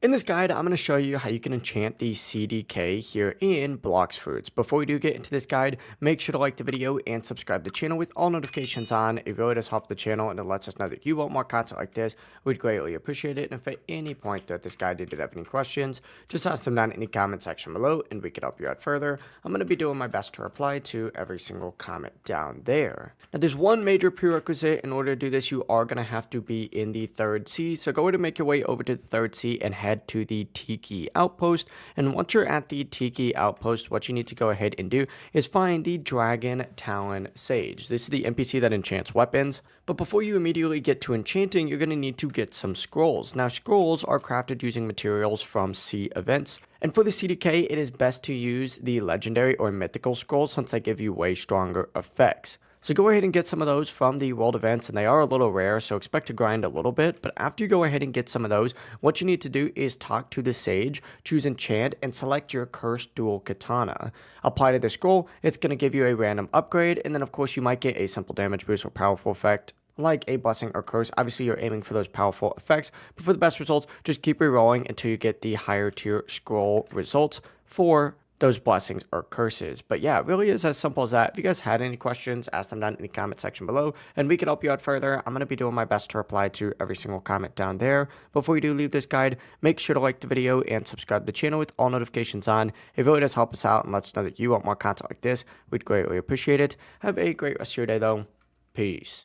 In this guide, I'm going to show you how you can enchant the CDK here in Blox Fruits. Before we do get into this guide, make sure to like the video and subscribe to the channel with all notifications on. It really does help the channel and it lets us know that you want more content like this. We'd greatly appreciate it. And if at any point that this guide did have any questions, just ask them down in the comment section below and we can help you out further. I'm going to be doing my best to reply to every single comment down there. Now, there's one major prerequisite. In order to do this, you are going to have to be in the 3rd sea. So go ahead and make your way over to the 3rd sea and head to the Tiki Outpost. And once you're at the Tiki Outpost, what you need to go ahead and do is find the Dragon Talon Sage. This is the NPC that enchants weapons. But before you immediately get to enchanting, you're going to need to get some scrolls. Now, scrolls are crafted using materials from sea events. And for the CDK, it is best to use the legendary or mythical scrolls since they give you way stronger effects. So go ahead and get some of those from the world events, and they are a little rare, so expect to grind a little bit. But after you go ahead and get some of those, what you need to do is talk to the sage, choose enchant, and select your cursed dual katana. Apply to the scroll, it's going to give you a random upgrade, and then of course you might get a simple damage boost or powerful effect like a blessing or curse. Obviously you're aiming for those powerful effects, but for the best results, just keep re-rolling until you get the higher tier scroll results for those blessings or curses. But yeah, it really is as simple as that. If you guys had any questions, ask them down in the comment section below and we can help you out further. I'm going to be doing my best to reply to every single comment down there. Before you do leave this guide, make sure to like the video and subscribe to the channel with all notifications on. It really does help us out and lets us know that you want more content like this. We'd greatly appreciate it. Have a great rest of your day though. Peace.